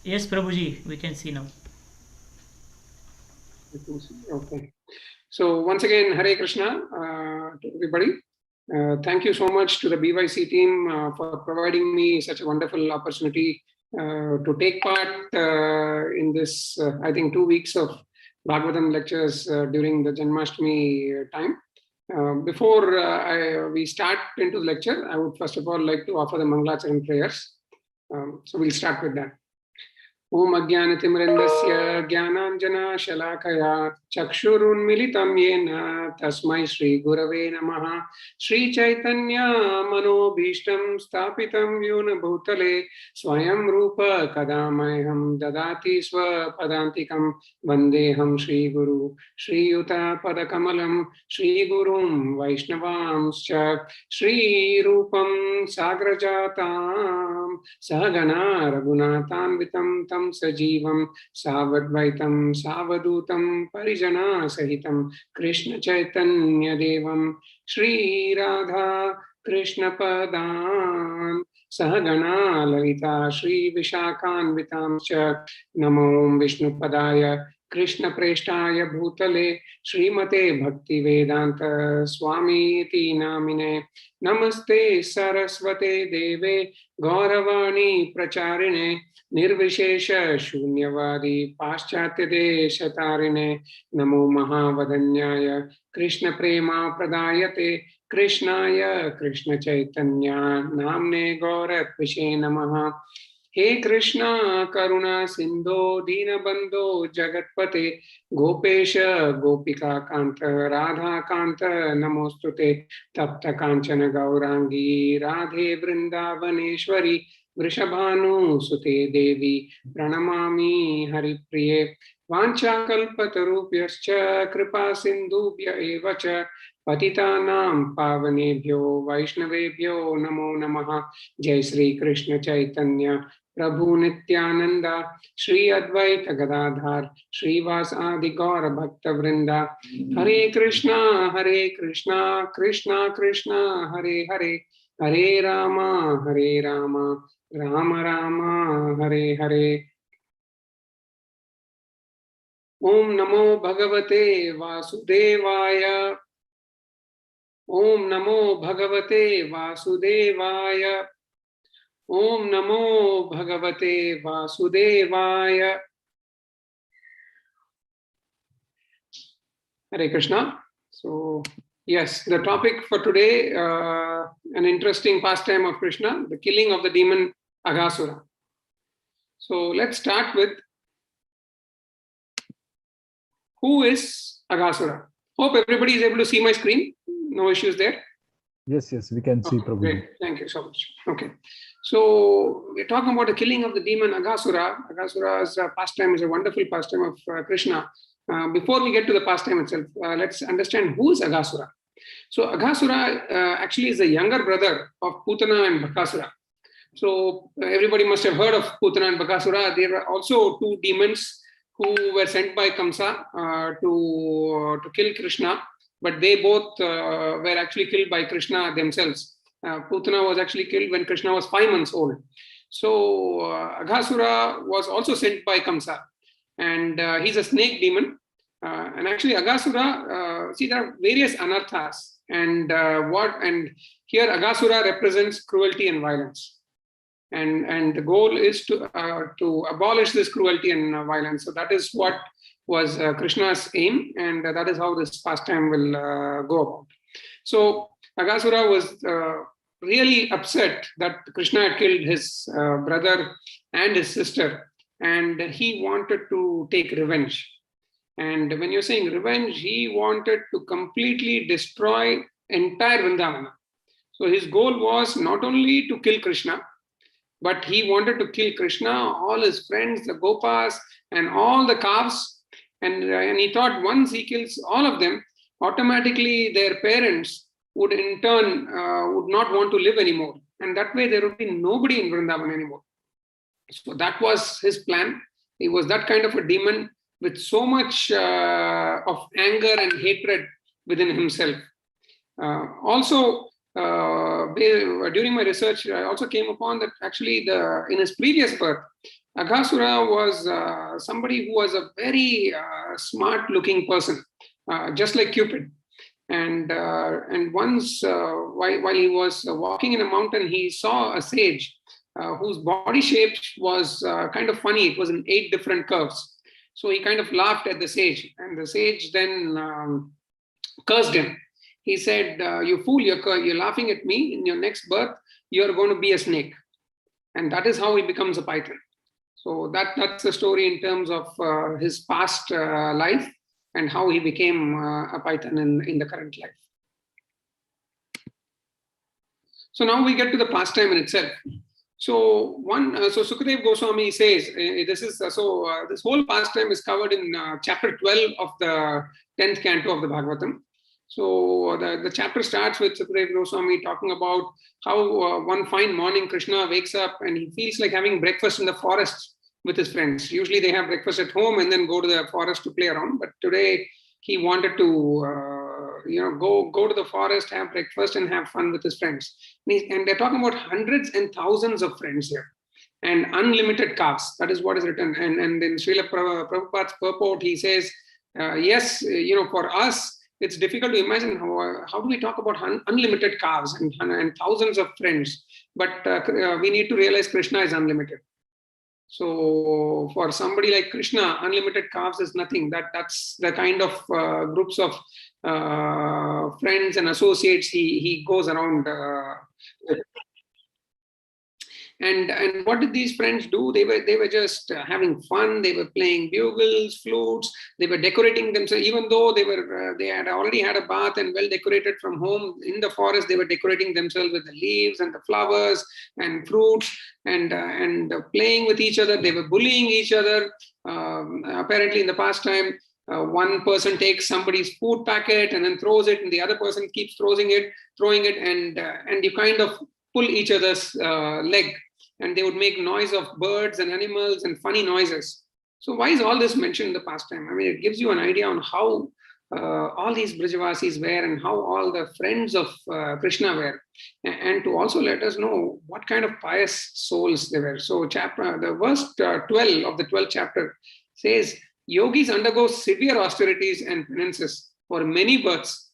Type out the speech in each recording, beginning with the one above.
Yes, Prabhuji, we can see now. Okay. So once again, Hare Krishna to everybody. Thank you so much to the BYC team for providing me such a wonderful opportunity to take part in this, I think, 2 weeks of Bhagavatam lectures during the Janmashtami time. Before we start into the lecture, I would first of all like to offer the Mangalacharan prayers. So we'll start with that. ओम अज्ञानतिमिरन्दस्य ज्ञानाञ्जनशलाकया चक्षुरुन्मिलितं येन तस्मै श्रीगुरवे नमः। श्रीचैतन्यमनोभीष्टं स्थापितं येन भूतले स्वयं रूप कदा मह्यं ददाति स्वपदान्तिकं वन्देऽहं श्रीगुरु श्रीयुतपदकमलं श्रीगुरुं वैष्णवांश्च श्रीरूपं साग्रजातां सहगणा रघुनाथान्वितं तं सजीवं सावद्वैतं सावधूतं परिजना सहितं कृष्ण चैतन्य देवं श्रीराधा कृष्णपदान् सहगणा ललिता श्रीविशाखान्वितांश्च नमो विष्णुपदाय कृष्णप्रेष्ठाय भूतले श्रीमते भक्तिवेदान्त स्वामीति नामिने नमस्ते सरस्वते देवे गौरवाणी प्रचारिणे निर्विशेष शून्यवादी पाश्चात्य देशतारिणे नमो महावदन्याय कृष्ण प्रेमा प्रदायते कृष्णाय कृष्ण चैतन्य नाम्ने गौरत्विषे नमः। हे कृष्णा करुणा सिंधो दीनबंधो जगत्पते गोपेश गोपिका कांत राधा कांत नमोस्तुते तप्त कांचन गौरांगी राधे वृंदावनेश्वरी वृषभानुसुते देवी प्रणमामि हरिप्रिये। वाञ्छाकल्पतरुभ्यश्च कृपा सिन्धुभ्य एव च पतितानां पावनेभ्यो वैष्णवेभ्यो नमो नमः। जय श्री कृष्ण चैतन्य प्रभु नित्यानंद श्री अद्वैत गदाधर श्रीवासादि गौर भक्त वृंदा। हरे कृष्णा कृष्णा कृष्णा हरे हरे हरे राम राम राम हरे हरे। ओम नमो भगवते वासुदेवाय। ओम नमो भगवते वासुदेवाय। ओम नमो भगवते वासुदेवाय। Hare Krishna. So, yes, the topic for today, an interesting pastime of Krishna, the killing of the demon Aghasura. So, let's start with who is Aghasura. Hope everybody is able to see my screen. No issues there. Yes, we can see, Prabhu. Great. Thank you so much. Okay. So, we're talking about the killing of the demon Aghasura. Aghasura's pastime is a wonderful pastime of Krishna. Before we get to the pastime itself, let's understand who is Aghasura. So Aghasura actually is the younger brother of Putana and Bakasura. So everybody must have heard of Putana and Bakasura. There were also two demons who were sent by Kamsa to kill Krishna, but they both were actually killed by Krishna themselves. Putana was actually killed when Krishna was 5 months old. So Aghasura was also sent by Kamsa, and he's a snake demon. And actually, Aghasura, see, there are various anarthas, and here Aghasura represents cruelty and violence, and the goal is to abolish this cruelty and violence. So that is what was Krishna's aim, and that is how this pastime will go about. So Aghasura was really upset that Krishna had killed his brother and his sister, and he wanted to take revenge. And when you're saying revenge, he wanted to completely destroy entire Vrindavana. So his goal was not only to kill Krishna, but he wanted to kill Krishna, all his friends, the Gopas, and all the calves. And he thought once he kills all of them, automatically their parents would in turn would not want to live anymore. And that way there would be nobody in Vrindavan anymore. So that was his plan. He was that kind of a demon with so much of anger and hatred within himself. During my research, I also came upon that actually in his previous birth, Aghasura was somebody who was a very smart-looking person, just like Cupid. And once, while he was walking in a mountain, he saw a sage whose body shape was kind of funny. It was in 8 different curves. So he kind of laughed at the sage, and the sage then cursed him. He said, "You fool! You're laughing at me. In your next birth, you're going to be a snake." And that is how he becomes a python. So that's the story in terms of his past life and how he became a python in the current life. So now we get to the pastime in itself. So so Sukadev Goswami says this whole pastime is covered in chapter 12 of the 10th canto of the Bhagavatam. So the chapter starts with Sukadev Goswami talking about how one fine morning Krishna wakes up and he feels like having breakfast in the forest with his friends. Usually they have breakfast at home and then go to the forest to play around. But today he wanted to go to the forest, have breakfast and have fun with his friends. And they're talking about hundreds and thousands of friends here and unlimited calves. That is what is written. And in Srila Prabhupada's purport, he says, yes, for us, it's difficult to imagine how do we talk about unlimited calves and thousands of friends. But we need to realize Krishna is unlimited. So for somebody like Krishna, unlimited calves is nothing. That's the kind of groups of friends and associates he goes around with. And what did these friends do? They were just having fun. They were playing bugles, flutes. They were decorating themselves, even though they had already had a bath and well decorated from home. In the forest, they were decorating themselves with the leaves and the flowers and fruits and playing with each other. They were bullying each other. Apparently, in the pastime, one person takes somebody's food packet and then throws it, and the other person keeps throwing it, and you kind of pull each other's leg. And they would make noise of birds and animals and funny noises. So why is all this mentioned in the pastime? I mean, it gives you an idea on how all these Brajavasis were and how all the friends of Krishna were. And to also let us know what kind of pious souls they were. So the verse 12 of the 12th chapter says, yogis undergo severe austerities and penances for many births.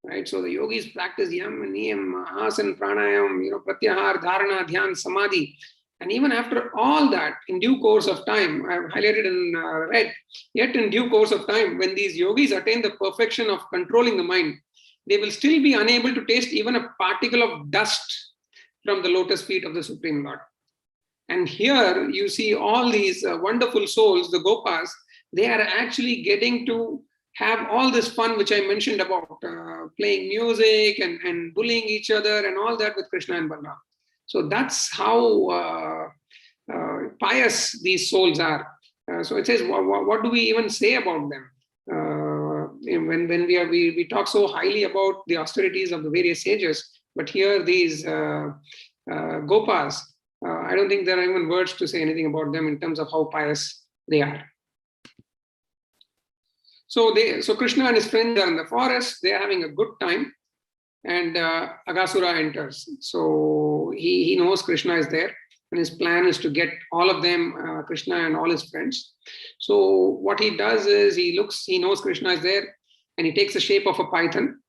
Right, so the yogis practice yam, niyam, asana, pranayam, pratyahar, dharana, dhyan, samadhi, and even after all that, in due course of time, I have highlighted in red. Yet, in due course of time, when these yogis attain the perfection of controlling the mind, they will still be unable to taste even a particle of dust from the lotus feet of the Supreme Lord. And here you see all these wonderful souls, the Gopas. They are actually getting to have all this fun, which I mentioned about playing music and bullying each other and all that with Krishna and Balaram. So that's how pious these souls are. So it says, what do we even say about them? When we talk so highly about the austerities of the various sages, but here these Gopas, I don't think there are even words to say anything about them in terms of how pious they are. So Krishna and his friends are in the forest. They are having a good time, and Aghasura enters. So he knows Krishna is there, and his plan is to get all of them, Krishna and all his friends. So what he does is he knows Krishna is there, and he takes the shape of a python.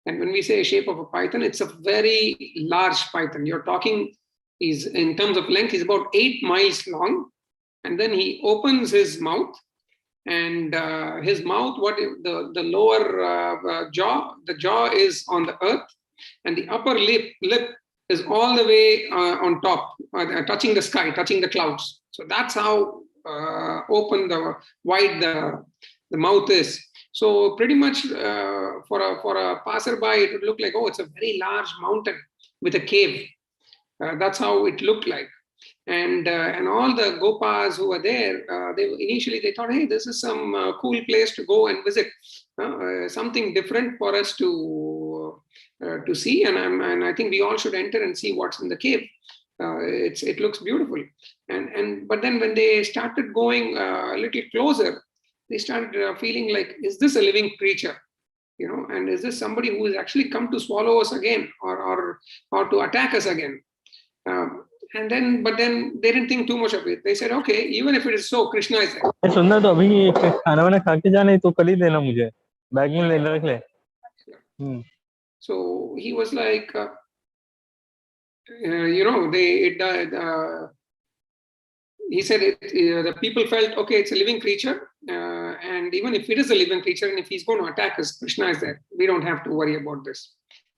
And when we say a shape of a python, it's a very large python. You're talking, in terms of length, he's about 8 miles long, and then he opens his mouth. And his mouth, the lower jaw, the jaw is on the earth, and the upper lip is all the way on top, touching the sky, touching the clouds. So that's how wide the mouth is. So pretty much for a passerby, it would look like, oh, it's a very large mountain with a cave. That's how it looked like. And all the Gopas who were there, they thought, hey, this is some cool place to go and visit, something different for us to see, and I think we all should enter and see what's in the cave. It looks beautiful, but then when they started going a little closer, they started feeling like, is this a living creature? And is this somebody who has actually come to swallow us again, or to attack us again? And then, but then they didn't think too much of it. They said, okay, even if it is so, Krishna is there. सुनना तो अभी खाना वाना खा के जाना है तो कल ही देना मुझे बैग में ले रख ले. So he was like, he said the people felt, okay, it's a living creature. And even if it is a living creature and if he's going to attack us, Krishna is there. We don't have to worry about this.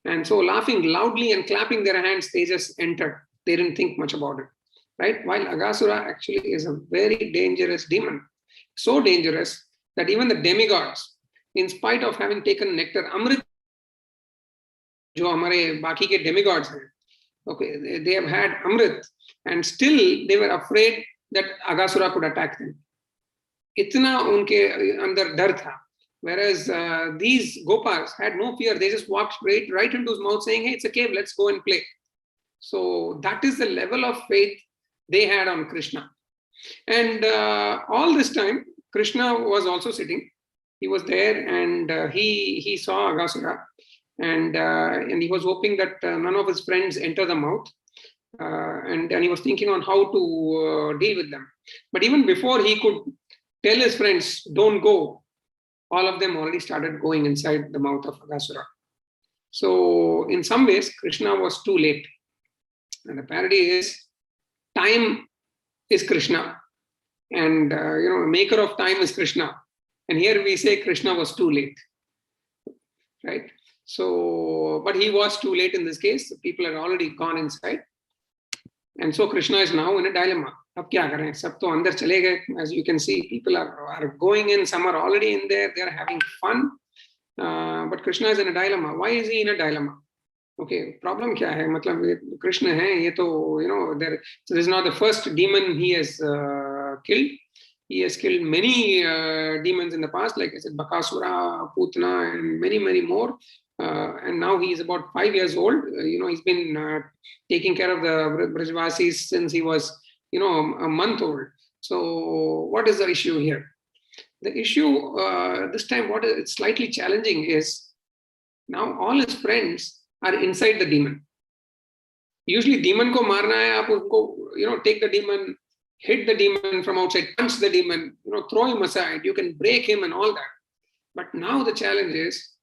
And so laughing loudly and clapping their hands, they just entered. They didn't think much about it, right? While Aghasura actually is a very dangerous demon. So dangerous that even the demigods, in spite of having taken nectar, Amrit, jo hamare baki ke demigods hain, okay, they have had Amrit, and still they were afraid that Aghasura could attack them. Itna unke andar dar tha. Whereas these Gopas had no fear. They just walked straight right into his mouth saying, hey, it's a cave, let's go and play. So that is the level of faith they had on Krishna. And all this time, Krishna was also sitting. He was there and he saw Aghasura. And he was hoping that none of his friends enter the mouth. And he was thinking on how to deal with them. But even before he could tell his friends, don't go, all of them already started going inside the mouth of Aghasura. So in some ways, Krishna was too late. And the parody is, time is Krishna. And, the maker of time is Krishna. And here we say Krishna was too late. Right? So, but he was too late in this case. The people had already gone inside. And so Krishna is now in a dilemma. Ab kya kare? Sab to andar chale gaye. As you can see, people are going in. Some are already in there. They are having fun. But Krishna is in a dilemma. Why is he in a dilemma? Okay, problem kya hai? Matlab, Krishna hai, ye to, so this is not the first demon he has killed. He has killed many demons in the past, like I said, Aghasura, Putna, and many, many more. And now he is about 5 years old. He's been taking care of the Brajvasis since he was, a month old. So what is the issue here? The issue this time, what is slightly challenging is now all his friends are inside the demon. Usually demon ko marna hai, aap usko, take the demon, hit the demon from outside, punch the demon, throw him aside, you can break him and all that. But now the challenge is,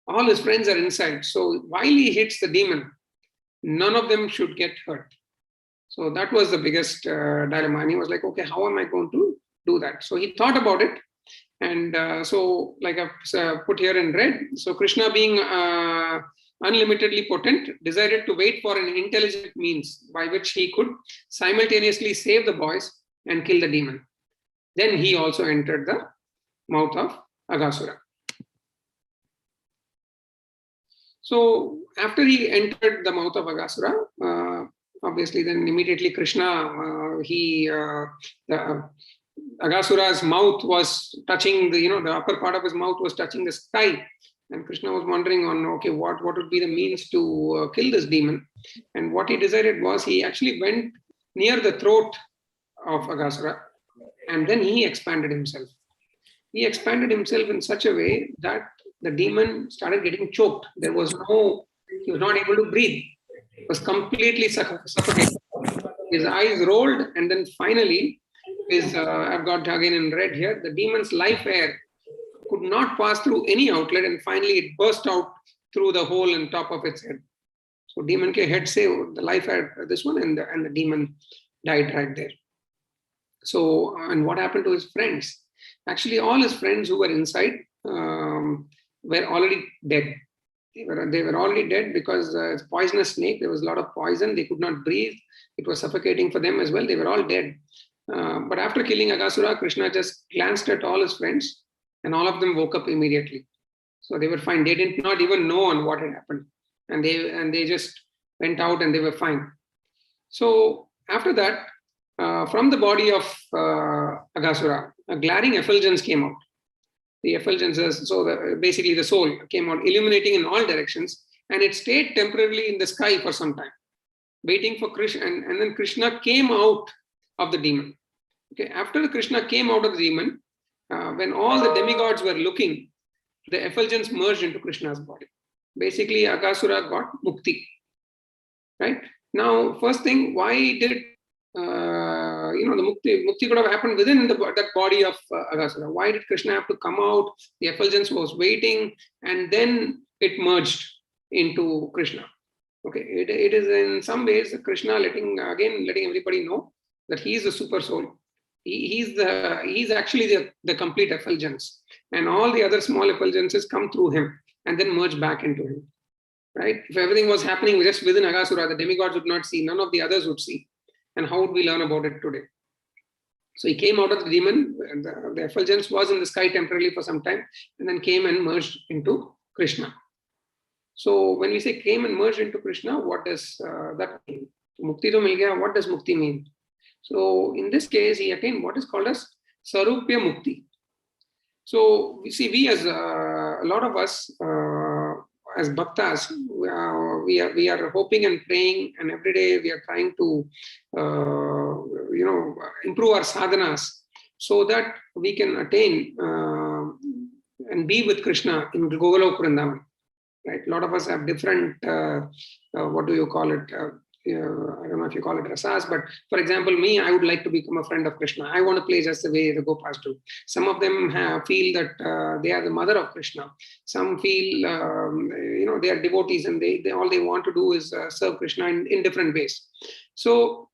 all his friends are inside. So while he hits the demon, none of them should get hurt. So that was the biggest dilemma. And he was like, okay, how am I going to do that? So he thought about it. And so like I've put here in red, so Krishna being unlimitedly potent, decided to wait for an intelligent means by which he could simultaneously save the boys and kill the demon. Then he also entered the mouth of Aghasura. So after he entered the mouth of Aghasura, obviously then immediately Krishna, Aghasura's mouth was touching the upper part of his mouth was touching the sky. And Krishna was wondering on, okay, what would be the means to kill this demon? And what he decided was he actually went near the throat of Aghasura and then he expanded himself. He expanded himself in such a way that the demon started getting choked. He was not able to breathe. He was completely suffocated. His eyes rolled and then finally, I've got again in red here, the demon's life air could not pass through any outlet and finally it burst out through the hole in top of its head. So demon ke head se the life air, this one, and the demon died right there. So, and what happened to his friends? Actually, all his friends who were inside were already dead. They were already dead because it's a poisonous snake. There was a lot of poison. They could not breathe. It was suffocating for them as well. They were all dead. But after killing Aghasura, Krishna just glanced at all his friends and all of them woke up immediately. So they were fine. They did not even know on what had happened. And they just went out and they were fine. So after that, from the body of Aghasura, a glaring effulgence came out. The effulgence, basically the soul came out, illuminating in all directions, and it stayed temporarily in the sky for some time, waiting for Krishna. And then Krishna came out of the demon. Okay, after Krishna came out of the demon, when all the demigods were looking, the effulgence merged into Krishna's body. Basically, Aghasura got Mukti. Right? Now, first thing, why did the Mukti could have happened within that body of Aghasura? Why did Krishna have to come out? The effulgence was waiting, and then it merged into Krishna. Okay, it is in some ways Krishna letting everybody know that he is the super soul. He's actually the complete effulgence, and all the other small effulgences come through him and then merge back into him. Right? If everything was happening just within Aghasura, the demigods would not see, none of the others would see. And how would we learn about it today? So he came out of the demon, the effulgence was in the sky temporarily for some time, and then came and merged into Krishna. So when we say came and merged into Krishna, what does that mean? Mukti to mil gaya, what does Mukti mean? So in this case, he attained what is called as Sarupya Mukti. So we as a lot of us, as bhaktas, we are hoping and praying, and every day we are trying to improve our sadhanas so that we can attain and be with Krishna in Gogoloka Vrindavan. Right? A lot of us have different, what do you call it? I don't know if you call it rasas, but for example, me, I would like to become a friend of Krishna. I want to play just the way the Gopas do. Some of them feel that they are the mother of Krishna. Some feel, they are devotees, and they all they want to do is serve Krishna in different ways. So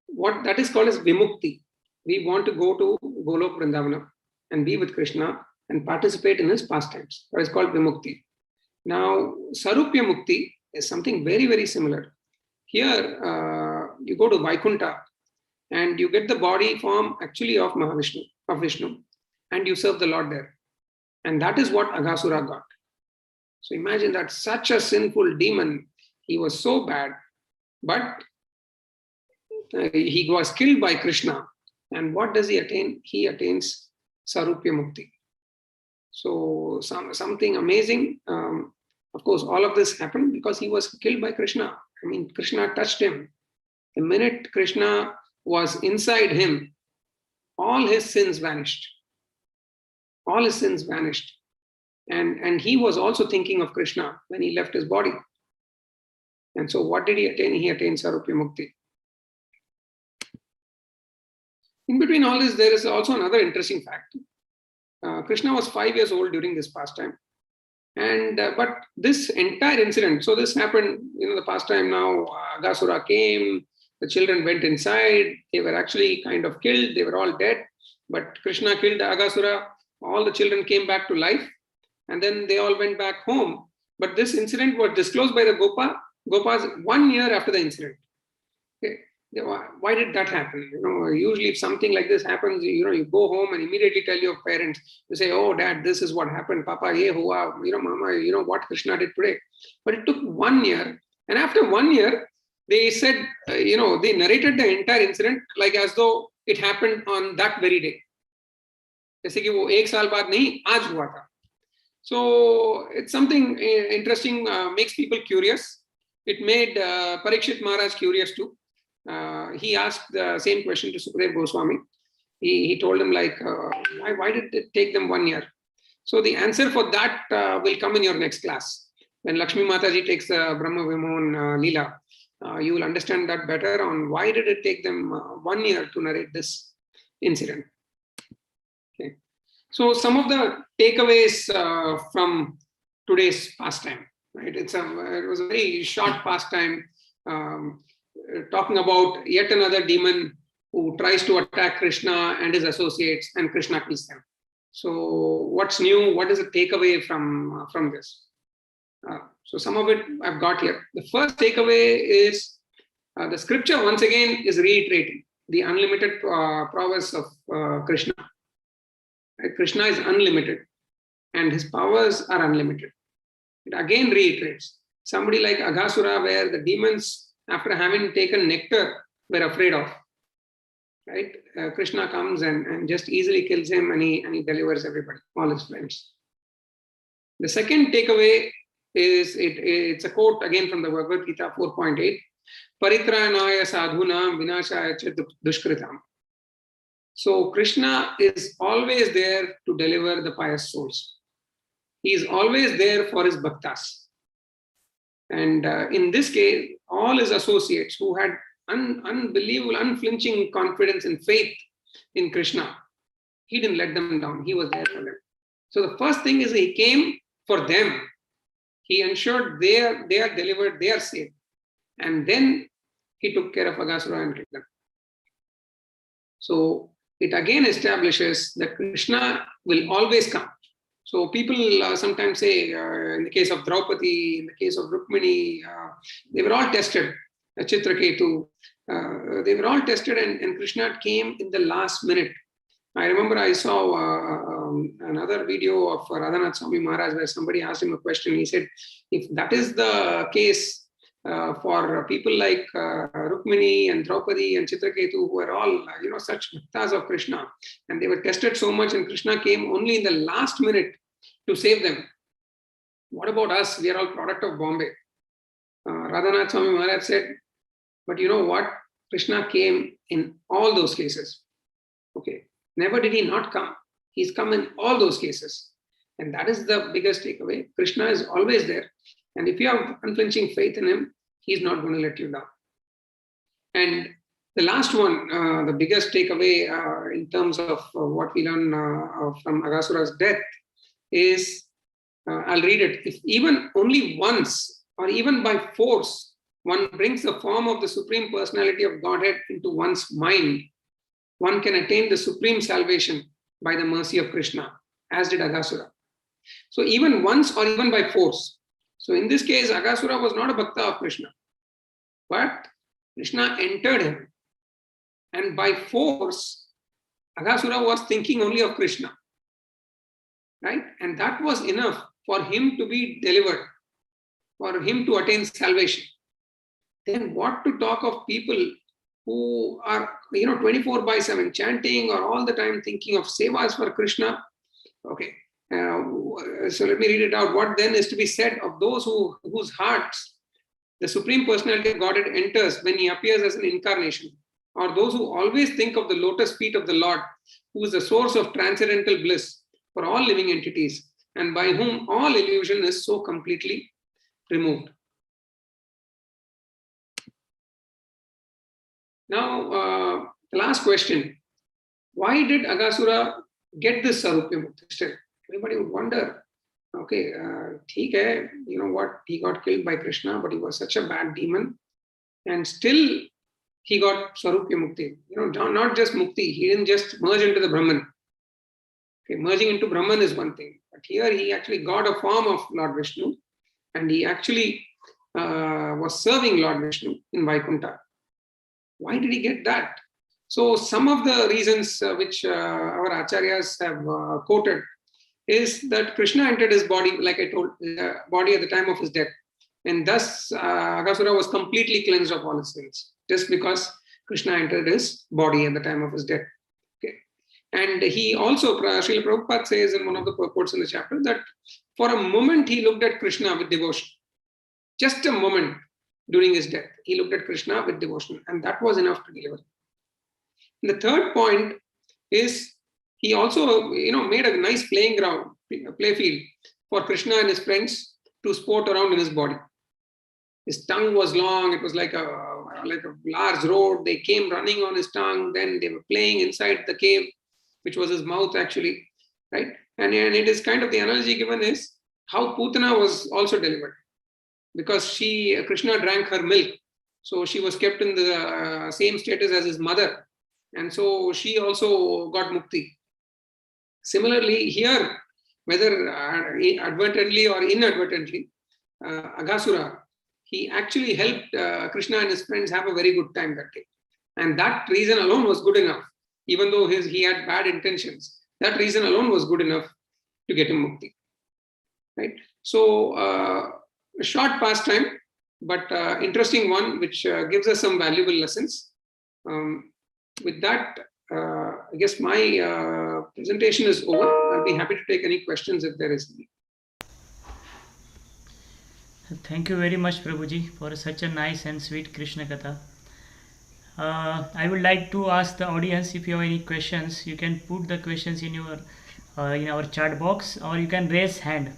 what that is called as Vimukti. We want to go to Golok Vrindavana and be with Krishna and participate in his pastimes. That is called Vimukti. Now, Sarupya Mukti is something very, very similar. Here, you go to Vaikuntha and you get the body form actually of Vishnu, and you serve the Lord there. And that is what Aghasura got. So imagine that such a sinful demon, he was so bad, but he was killed by Krishna. And what does he attain? He attains Sarupya Mukti. So something amazing. Of course, all of this happened because he was killed by Krishna. I mean, Krishna touched him. The minute Krishna was inside him, all his sins vanished. All his sins vanished. And he was also thinking of Krishna when he left his body. And so what did he attain? He attained Sarupya Mukti. In between all this, there is also another interesting fact. Krishna was 5 years old during this pastime. And but this entire incident, so this happened, the pastime now, Aghasura came, the children went inside, they were actually kind of killed, they were all dead, but Krishna killed Aghasura, all the children came back to life, and then they all went back home. But this incident was disclosed by the Gopas 1 year after the incident. Okay. Why did that happen? Usually if something like this happens, you go home and immediately tell your parents. You say, "Oh, Dad, this is what happened. Papa, ye hua. Mama, what Krishna did today." But it took 1 year, and after 1 year, they said, they narrated the entire incident like as though it happened on that very day. जैसे कि वो 1 साल बाद नहीं, आज हुआ था. So it's something interesting, makes people curious. It made Parikshit Maharaj curious too. He asked the same question to Sukadeva Goswami. He told him why did it take them 1 year? So the answer for that will come in your next class. When Lakshmi Mataji takes the Brahma Vimohan Leela, you will understand that better on why did it take them 1 year to narrate this incident. Okay. So some of the takeaways from today's pastime, right? It was a very short pastime. Talking about yet another demon who tries to attack Krishna and his associates, and Krishna kills them. So what's new? What is the takeaway from this? So some of it I've got here. The first takeaway is the scripture once again is reiterating the unlimited prowess of Krishna. Right? Krishna is unlimited and his powers are unlimited. It again reiterates. Somebody like Aghasura, where the demons, after having taken nectar, were afraid of. Right? Krishna comes and just easily kills him, and he delivers everybody, all his friends. The second takeaway is it's a quote again from the Bhagavad Gita 4.8. Paritranaya sadhunam vinashaya cha dushkritam. So Krishna is always there to deliver the pious souls. He is always there for his bhaktas. And in this case, all his associates who had unbelievable, unflinching confidence and faith in Krishna, he didn't let them down. He was there for them. So the first thing is he came for them. He ensured they are delivered, they are safe. And then he took care of Aghasura and killed them. So it again establishes that Krishna will always come. So people sometimes say, in the case of Draupadi, in the case of Rukmini, they were all tested. Chitraketu, they were all tested, and Krishna came in the last minute. I remember I saw another video of Radhanath Swami Maharaj where somebody asked him a question. He said, if that is the case for people like Rukmini and Draupadi and Chitraketu, who were all such bhaktas of Krishna, and they were tested so much, and Krishna came only in the last minute to save them. What about us? We are all product of Bombay. Radhanath Swami Maharaj said, but you know what? Krishna came in all those cases. Okay. Never did he not come. He's come in all those cases. And that is the biggest takeaway. Krishna is always there. And if you have unflinching faith in him, he's not going to let you down. And the last one, the biggest takeaway in terms of what we learn from Aghasura's death is, I'll read it. If even only once or even by force, one brings the form of the Supreme Personality of Godhead into one's mind, one can attain the supreme salvation by the mercy of Krishna, as did Aghasura. So even once or even by force. So in this case, Aghasura was not a bhakta of Krishna, but Krishna entered him. And by force, Aghasura was thinking only of Krishna. Right? And that was enough for him to be delivered, for him to attain salvation. Then what to talk of people who are 24/7 chanting or all the time thinking of sevas for Krishna? Okay, so let me read it out. What then is to be said of those whose hearts the Supreme Personality of Godhead enters when he appears as an incarnation, or those who always think of the lotus feet of the Lord, who is the source of transcendental bliss for all living entities, and by whom all illusion is so completely removed. Now, the last question. Why did Aghasura get this Sarupya Mukti still? Everybody would wonder, okay, theek hai, you know what, he got killed by Krishna, but he was such a bad demon, and still he got Sarupya Mukti. Not just Mukti, he didn't just merge into the Brahman. Okay, merging into Brahman is one thing, but here he actually got a form of Lord Vishnu, and he actually was serving Lord Vishnu in Vaikuntha. Why did he get that? So some of the reasons which our acharyas have quoted is that Krishna entered his body, like I told, body at the time of his death. And thus Aghasura was completely cleansed of all his sins, just because Krishna entered his body at the time of his death. Okay. And he also, Srila Prabhupada says in one of the purports in the chapter, that for a moment he looked at Krishna with devotion. Just a moment during his death, he looked at Krishna with devotion, and that was enough to deliver him. And the third point is he also, made a nice playing ground, play field for Krishna and his friends to sport around in his body. His tongue was long; it was like a large road. They came running on his tongue. Then they were playing inside the cave, which was his mouth actually, right? And it is kind of the analogy given is how Putana was also delivered, because Krishna drank her milk, so she was kept in the same status as his mother, and so she also got mukti. Similarly, here, whether advertently or inadvertently, Aghasura, he actually helped Krishna and his friends have a very good time that day, and that reason alone was good enough. Even though he had bad intentions, that reason alone was good enough to get him mukti. Right? So a short pastime, but interesting one, which gives us some valuable lessons. With that, I guess my presentation is over. I'll be happy to take any questions if there is any. Thank you very much, Prabhuji, for such a nice and sweet Krishna Katha. I would like to ask the audience, if you have any questions, you can put the questions in your in our chat box, or you can raise hand.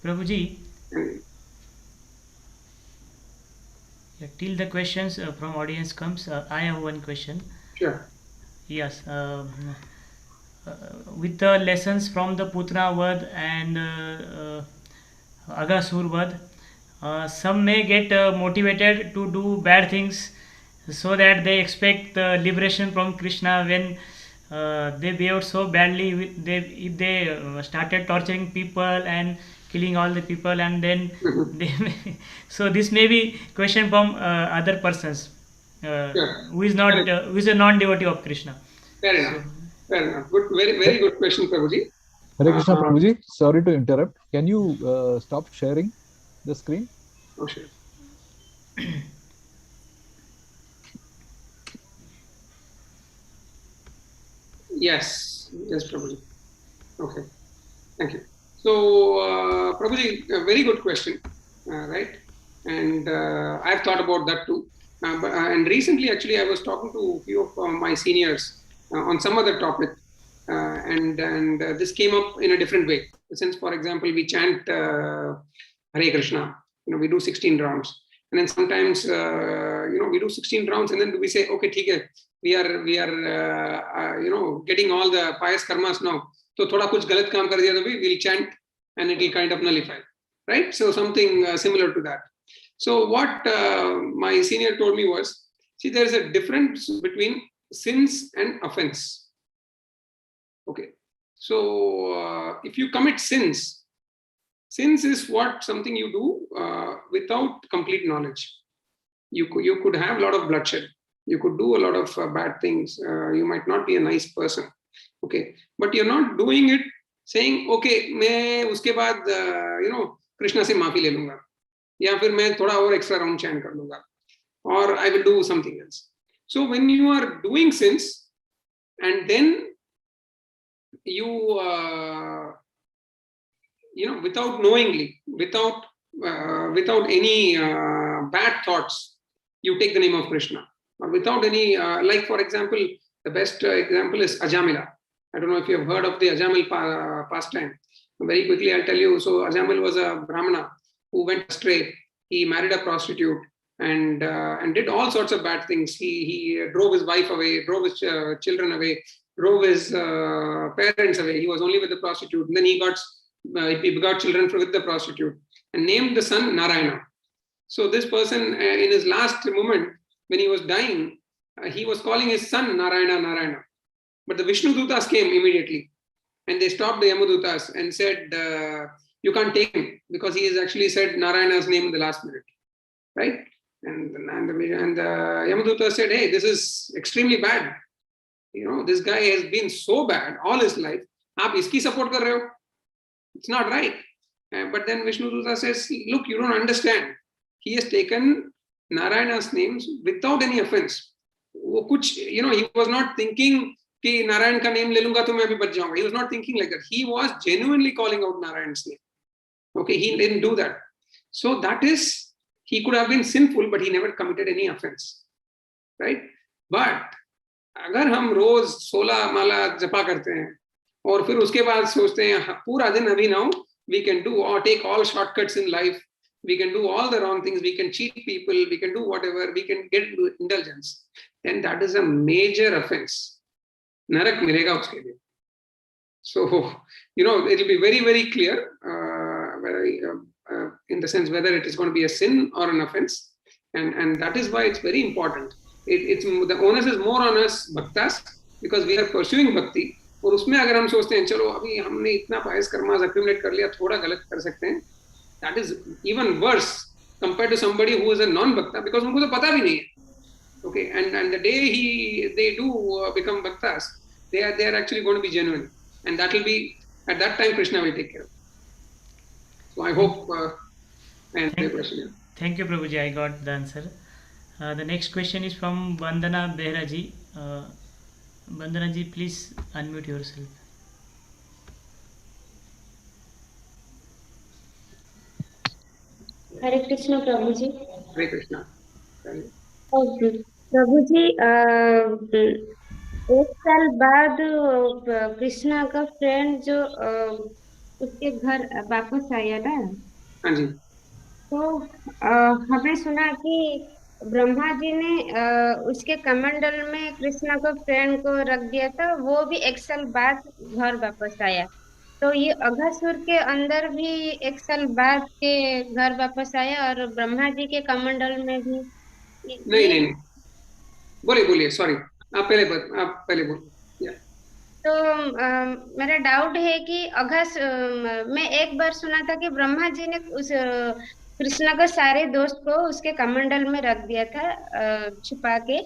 Prabhuji, And, till the questions from audience comes, I have one question. sure. Yes, with the lessons from the Putna Vad and Aghasur Vad, some may get motivated to do bad things so that they expect the liberation from Krishna when they behaved so badly. If they started torturing people and killing all the people, and then Mhm. they may, so this may be question from other persons Sure. who is a non-devotee of Krishna. Fair So, enough. Fair enough. Good, very good question, Prabhuji. Hare Krishna, Uh, Prabhuji. Sorry to interrupt. Can you stop sharing the screen? oh, sure. Yes, Prabhuji. Okay, thank you. So, Prabhuji, a very good question, right? And I've thought about that too. And recently, actually, I was talking to a few of my seniors on some other topic, and this came up in a different way. Since, for example, we chant Hare Krishna, we do 16 rounds, and then sometimes, we do 16 rounds, and then we say, okay, theek hai, we are getting all the pious karmas now. So thoda kuch galat kaam kar diya to we'll chant and it will kind of nullify, right? So something similar to that. So what my senior told me was, see, there is a difference between sins and offense. Okay, so if you commit sins is what something you do without complete knowledge. You could have a lot of bloodshed. You could do a lot of bad things. You might not be a nice person. Okay, but you're not doing it saying, okay, मैं उसके बाद कृष्णा से माफी ले लूंगा, या फिर मैं थोड़ा और extra round chant कर लूंगा, or I will do something else. So when you are doing sins and then you without knowingly, without any bad thoughts, you take the name of Krishna, or without any like, for example, the best example is Ajamila. I don't know if you have heard of the Ajamil pastime. Very quickly, I'll tell you. So Ajamil was a Brahmana who went astray. He married a prostitute and did all sorts of bad things. He drove his wife away, drove his children away, drove his parents away. He was only with the prostitute. And then he begot children with the prostitute and named the son Narayana. So this person, in his last moment, when he was dying, he was calling his son Narayana, Narayana. But the Vishnu Dutas came immediately and they stopped the Yamadutas and said, you can't take him because he has actually said Narayana's name in the last minute, right? And the Yamaduta said, hey, this is extremely bad. This guy has been so bad all his life. Aap iski support kar rahe ho? It's not right. But then Vishnu Duta says, look, you don't understand. He has taken Narayana's names without any offense. He was not thinking कि नारायण का name ले लूंगा तो मैं भी बच जाऊंगा. He was not thinking like that. He was genuinely calling out Narayan's name. Okay, he didn't do that. So that is, he could have been sinful, but he never committed any offense, right? But अगर हम रोज 16 माला जपा करते हैं और फिर उसके बाद सोचते हैं पूरा दिन अभिनव, we can do or take all shortcuts in life, we can do all the wrong things, we can cheat people, we can do whatever, we can get indulgence, then that is a major offense. नरक मिलेगा उसके लिए. So, it will be very, very clear in the sense whether it is going to be a sin or an offense. And that is why it's very important. It's the onus is more on us bhaktas because we are pursuing bhakti. और उसमें अगर हम सोचते हैं चलो अभी हमने इतना पायस कर्मास accumulate कर लिया, थोड़ा गलत कर सकते हैं, that is even worse compared to somebody who is a non-bhakta because उनको तो पता भी नहीं है. Okay, and the day they do become bhaktas, they are actually going to be genuine, and that will be at that time Krishna will take care of. So I hope I answered your question. Thank you, Prabhuji. I got the answer. The next question is from Vandana Behraji. Vandana ji, please unmute yourself. Hare Krishna, Prabhuji. Hare Krishna. प्रभुजी, 1 साल बाद कृष्णा का friend जो उसके घर वापस आया ना, हाँ जी। तो हमने सुना कि ब्रह्मा जी ने उसके कमंडल में कृष्णा को फ्रेंड को रख दिया था, वो भी 1 साल बाद घर वापस आया। तो ये अघासुर के अंदर भी 1 साल बाद के घर वापस आया, और ब्रह्मा जी के कमंडल में भी नहीं ये। नहीं नहीं, बोलिए बोलिए, सॉरी, आप पहले बोलिए। तो मेरा डाउट है कि मैं एक बार सुना था कि ब्रह्मा जी ने उस कृष्णा के सारे दोस्त को उसके कमंडल में रख दिया था, छुपा के।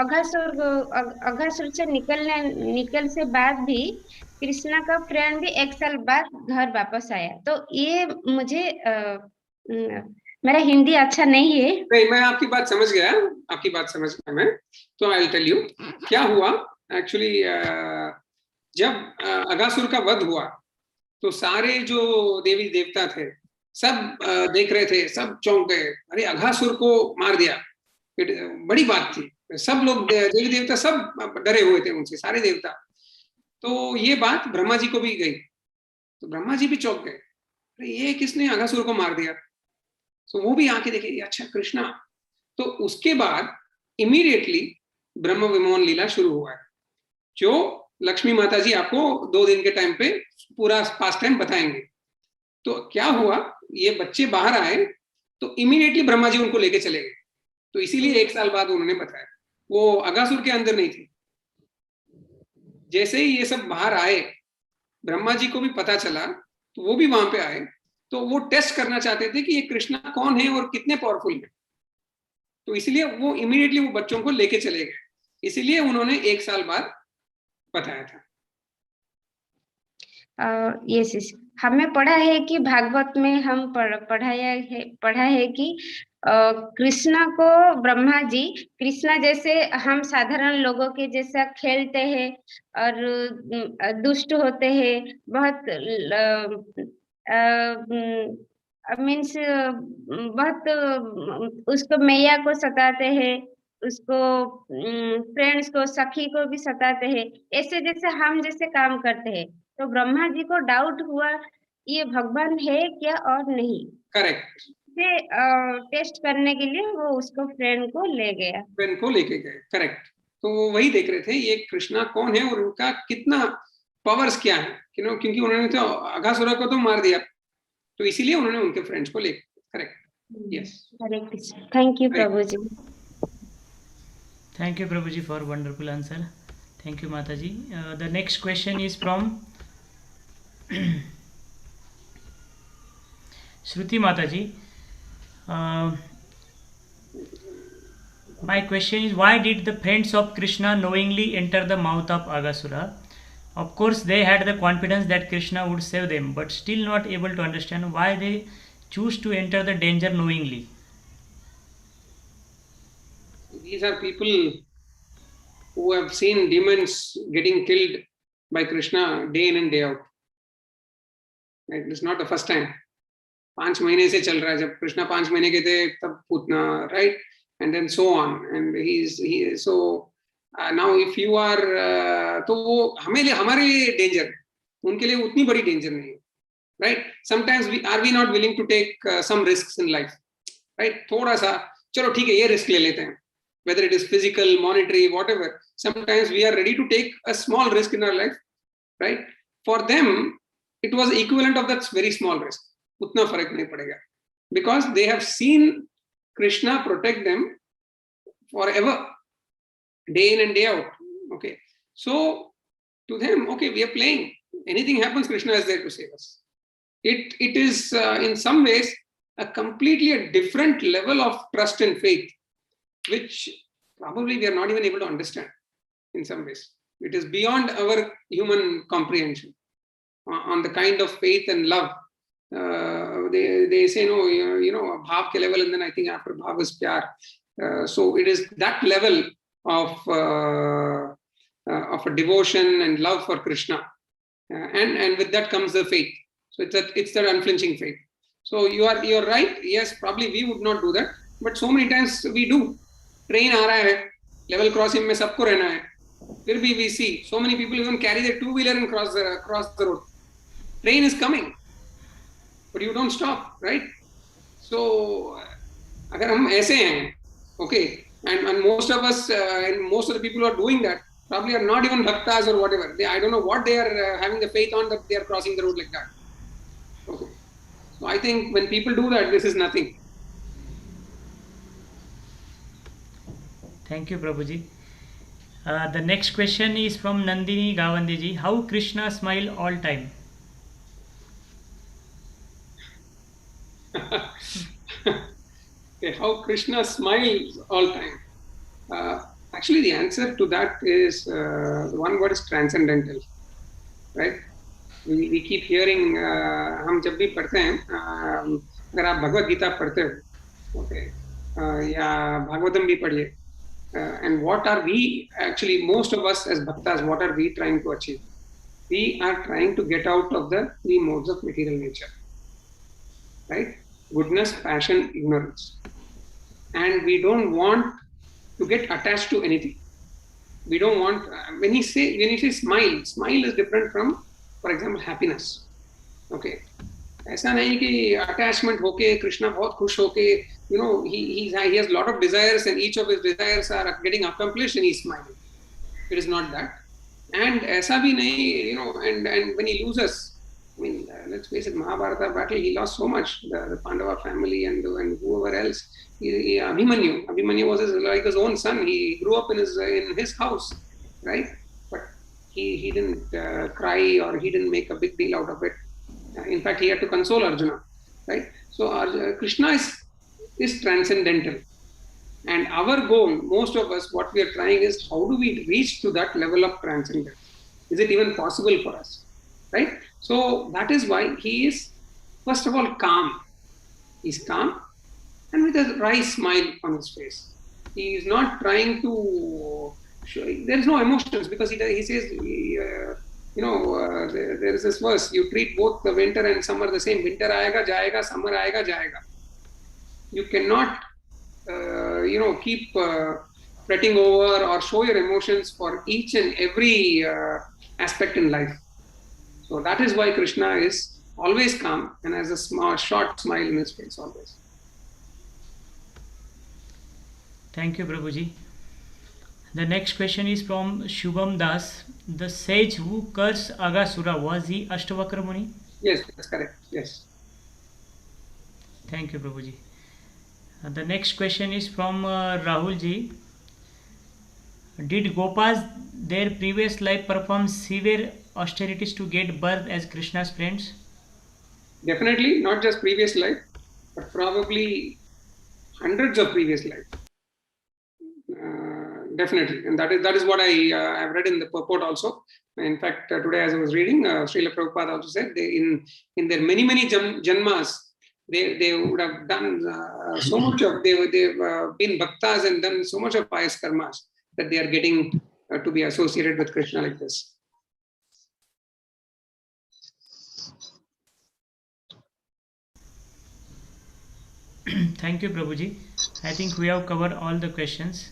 अघासुर से निकल से बाद भी कृष्णा का फ्रेंड भी 1 साल बाद घर वापस आया। तो ये मुझे मेरा हिंदी अच्छा नहीं है। नहीं, मैं आपकी बात समझ गया, आपकी बात समझ गया मैं। तो आई विल टेल यू क्या हुआ एक्चुअली। जब अगासुर का वध हुआ तो सारे जो देवी देवता थे सब देख रहे थे, सब चौंक गए, अरे अघासुर को मार दिया, बड़ी बात थी। सब लोग देवी देवता सब डरे हुए थे उनसे, सारे देवता। तो ये बात ब्रह्मा जी को भी गई, तो ब्रह्मा जी भी चौंक गए, अरे ये किसने अघासुर को मार दिया। तो वो भी आके देखे, अच्छा कृष्णा। तो उसके बाद इमीडिएटली ब्रह्म विमोहन लीला शुरू हुआ है, जो लक्ष्मी माता जी आपको 2 दिन के टाइम पे पूरा पास टाइम बताएंगे। तो क्या हुआ, ये बच्चे बाहर आए तो इमीडिएटली ब्रह्मा जी उनको लेके चले गए। तो इसीलिए 1 साल बाद उन्होंने बताया, वो अगासुर के अंदर नहीं थे। जैसे ही ये सब बाहर आए, ब्रह्मा जी को भी पता चला, तो वो भी वहां पे आए। तो वो टेस्ट करना चाहते थे कि ये कृष्णा कौन है और कितने पावरफुल है। तो इसलिए वो इमीडिएटली वो बच्चों को लेके चले गए, इसीलिए उन्होंने 1 साल बाद बताया था। यस, हमें पढ़ा है कि भागवत में हम पढ़ा है कि कृष्णा को ब्रह्मा जी, कृष्णा जैसे हम साधारण लोगों के जैसा खेलते हैं और दुष्ट होते हैं, बहुत मीन्स बहुत उसको मैया को सताते हैं, उसको फ्रेंड्स को, सखी को भी सताते हैं, ऐसे जैसे हम जैसे काम करते हैं। तो ब्रह्मा जी को डाउट हुआ ये भगवान है क्या और नहीं। करेक्ट, से टेस्ट करने के लिए वो उसको फ्रेंड को ले गया, फ्रेंड को लेके गए, करेक्ट। तो वो वही देख रहे थे ये कृष्णा कौन है और उनका कितना पावर्स क्या है, क्योंकि उन्होंने तो अघासुर को तो मार दिया, तो इसीलिए उन्होंने उनके फ्रेंड्स को लेके। Correct, yes. Hare Krishna. Thank you Prabhu ji. Thank you, Prabhuji, for wonderful answer. Thank you, Mataji. The next question is from Shruti Mataji. My question is, why did the friends of Krishna knowingly enter the mouth of Aghasura? Of course, they had the confidence that Krishna would save them, but still not able to understand why they choose to enter the danger knowingly. These are people who have seen demons getting killed by Krishna day in and day out. Right? It's not the first time. 5 महीने से चल रहा है, जब कृष्णा 5 महीने के थे तब Putana, right, and then so on, and he so now if you are, तो वो हमारे लिए डेंजर है, उनके लिए उतनी बड़ी डेंजर नहीं है, right. Sometimes we not willing to take some risks in life, right. थोड़ा सा चलो ठीक है ये रिस्क ले लेते हैं, whether it is physical, monetary, whatever. Sometimes we are ready to take a small risk in our life, right? For them, it was equivalent of that very small risk. Utna farak nahi padega, because they have seen Krishna protect them forever, day in and day out. Okay, so to them, okay, we are playing. Anything happens, Krishna is there to save us. It is in some ways a completely a different level of trust and faith, which probably we are not even able to understand in some ways. It is beyond our human comprehension on the kind of faith and love. They say, no, bhav ke level, and then I think after bhav is pyar. So it is that level of a devotion and love for Krishna. And with that comes the faith. So it's that unflinching faith. So you're right. Yes, probably we would not do that, but so many times we do. Train आ रहा है, level crossing में सबको रहना है, फिर भी we see so many people even carry their two wheeler and cross the road, train is coming, but you don't stop, right? So agar hum aise hain, okay, and most of us and most of the people who are doing that probably are not even bhaktas or whatever. I don't know what they are having the faith on, that they are crossing the road like that. Okay. So I think when people do that, this is nothing. Thank you, Prabhuji. The next question is from Nandini Gawandiji. How Krishna smile all time? Okay, how Krishna smiles all time. Actually, the answer to that is one word is transcendental, right? We keep hearing, हम जब भी पढ़ते हैं, अगर आप भगवत गीता पढ़ते हो, okay, या भागवतम भी पढ़िए, and what are we actually, most of us as bhaktas, what are we trying to achieve? We are trying to get out of the three modes of material nature, right? Goodness, passion, ignorance. And we don't want to get attached to anything. We don't want, when you say smile, smile is different from, for example, happiness. Okay. ऐसा नहीं कि attachment होके कृष्णा बहुत खुश होके, you know, he has a lot of desires and each of his desires are getting accomplished and he's smiling. It is not that. And ऐसा भी नहीं, you know, and when he loses, I mean, let's face it, Mahabharata battle, he lost so much. The Pandava family and whoever else. Abhimanyu was like his own son. He grew up in his house, right? But he didn't cry or he didn't make a big deal out of it. In fact, he had to console Arjuna, right? So Krishna is transcendental. And our goal, most of us, what we are trying is how do we reach to that level of transcendence? Is it even possible for us, right? So that is why he is, first of all, calm. He's calm and with a wry smile on his face. He is not trying to show, there is no emotions, because he says, there is this verse, you treat both the winter and summer the same. Winter aayega, jayega, summer aayega, jayega. You cannot keep fretting over or show your emotions for each and every aspect in life. So that is why Krishna is always calm and has a small, short smile in his face always. Thank you, Prabhuji. The next question is from Shubham Das. The sage who cursed Aghasura, was he Ashtavakra Muni? Yes, that's correct. Yes. Thank you, Prabhuji. The next question is from Rahul ji. Did Gopas, their previous life, perform severe austerities to get birth as Krishna's friends? Definitely, not just previous life, but probably hundreds of previous life. Definitely, and that is what I have read in the purport also. In fact, today as I was reading, Srila Prabhupada also said in their many janmas, they would have done so much of, they've been bhaktas and done so much of pious karmas that they are getting to be associated with Krishna like this. Thank you, Prabhuji. I think we have covered all the questions.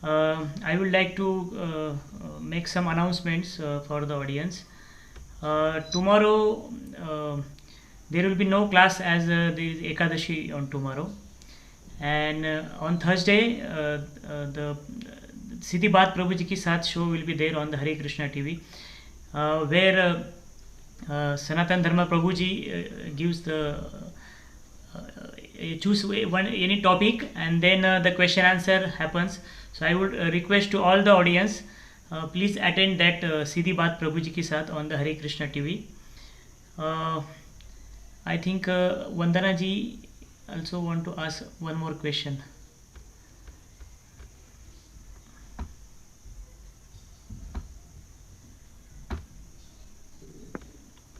I would like to make some announcements for the audience. Tomorrow there will be no class as there is Ekadashi on tomorrow, and on Thursday the Siddhi Baat Prabhuji ki Saath show will be there on the Hare Krishna TV, where Sanatan Dharma Prabhuji gives the choose any topic, and then the question answer happens. So I would request to all the audience, please attend that Siddhi Baat Prabhuji ki Saath on the Hare Krishna TV. I think Vandana ji also want to ask one more question.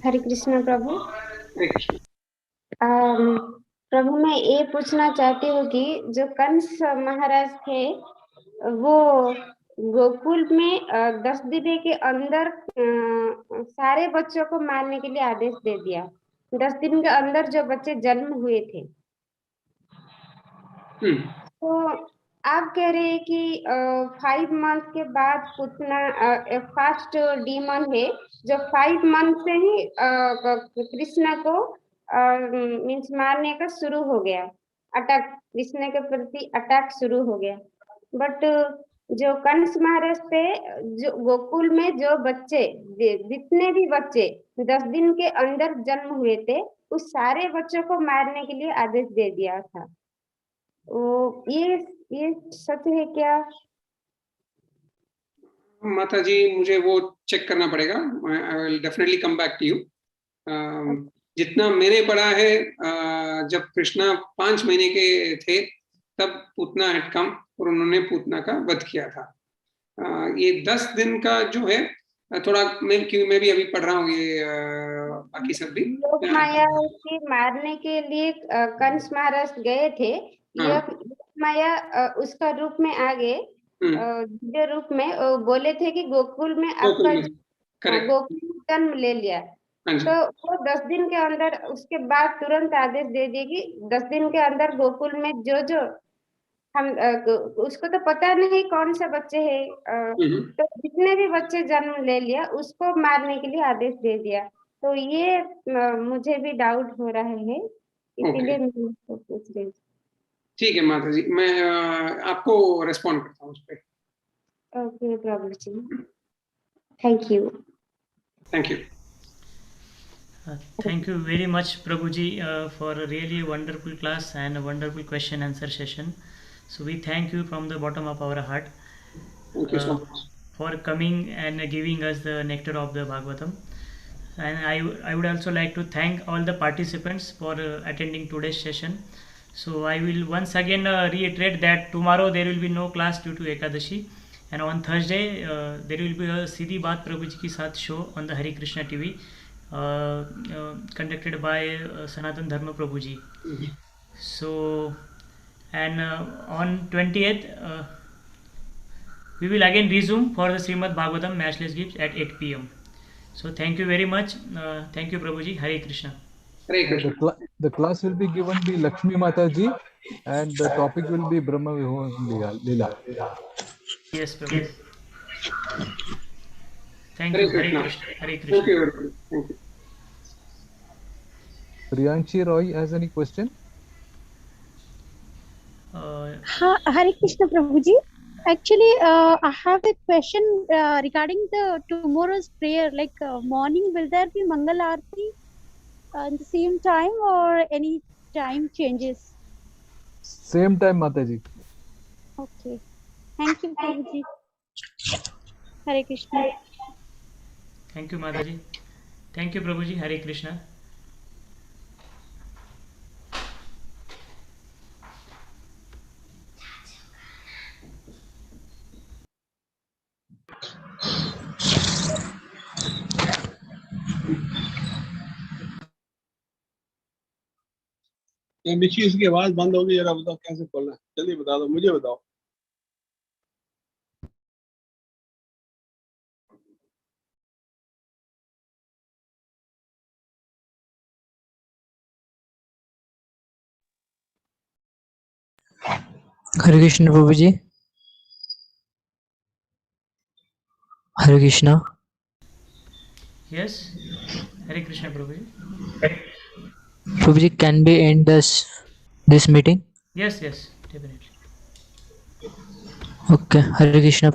Hare Krishna Prabhu. Hare Krishna. प्रभु मैं ये पूछना चाहती हूँ कि जो कंस महाराज थे वो गोकुल में 10 दिन के अंदर सारे बच्चों को मारने के लिए आदेश दे दिया। 10 दिन के अंदर जो बच्चे जन्म हुए थे, तो आप कह रहे हैं कि 5 मंथ के बाद पुतना फर्स्ट डीमन है जो 5 मंथ से ही कृष्ण को मीन्स मारने का शुरू हो गया, अटैक कृष्ण के प्रति अटैक शुरू हो गया। बट जो कंस महाराज थे, जो गोकुल में जो बच्चे जितने भी बच्चे 10 दिन के अंदर जन्म हुए थे उस सारे बच्चों को मारने के लिए आदेश दे दिया था। वो ये सच है क्या? माता जी मुझे वो चेक करना पड़ेगा, I will definitely come back to you. जितना मैंने पढ़ा है, जब कृष्णा 5 महीने के थे तब पूतना हैड कम और उन्होंने पूतना का वध किया था। ये 10 दिन का जो है थोड़ा मैं भी अभी पढ़ रहा हूँ ये, बाकी सब भी योग माया के मारने के लिए कंस महाराज गए थे। योग माया उसका रूप में आ गए, दिव्य रूप में बोले थे कि गोकुल में आपका गोकुल जन्म ले लिया। तो वो 10 दिन के अंदर उसके बाद तुरंत आदेश दे दिए कि 10 दिन के अंदर गोकुल में जो जो हम उसको तो पता नहीं कौन सा बच्चे हैं, तो जितने भी बच्चे जन्म ले लिया उसको मारने के लिए आदेश दे दिया। तो ये मुझे भी डाउट हो रहा है, इसीलिए मैं आपको पूछ रही हूँ। ठीक है माता जी, मैं आपको रेस्पॉन्ड करता हूँ उस पर। Okay Prabhu ji, thank you. Thank you. Thank you very much Prabhuji for a really wonderful class and a wonderful question answer session. So we thank you from the bottom of our heart for coming and giving us the nectar of the Bhagavatam. And I would also like to thank all the participants for attending today's session. So I will once again reiterate that tomorrow there will be no class due to Ekadashi, and on Thursday there will be a Siddhi Baat Prabhuji ki Saath show on the Hare Krishna TV, conducted by Sanatan Dharma Prabhuji. So, and on 20th we will again resume for the Srimad Bhagavatam matchless gifts at 8 p.m. So thank you very much. Thank you Prabhuji. Hare Krishna. Hare Krishna. The class will be given by Lakshmi Mataji and the topic will be Brahma Vimohan Lila. Yes Prabhu. Thank you. Hare Krishna. Hare Krishna. Thank you. Thank you. Priyanshi Roy has any question? Hare Krishna Prabhuji. Actually, I have a question regarding the tomorrow's prayer. Like morning, will there be Mangal Aarti at the same time or any time changes? Same time, Mataji. Okay. Thank you, Prabhuji. Hare Krishna. Thank you, Mataji. Thank you, Prabhuji. Hare Krishna. Nishi इसकी आवाज बंद हो गई, जरा बताओ कैसे खोलना है, जल्दी बता दो, मुझे बताओ। हरे कृष्ण प्रभु जी। हरे Krishna. Yes. Hare Krishna, Prabhuji. Prabhuji, can we end this meeting? Yes, definitely. Okay. Hare Krishna.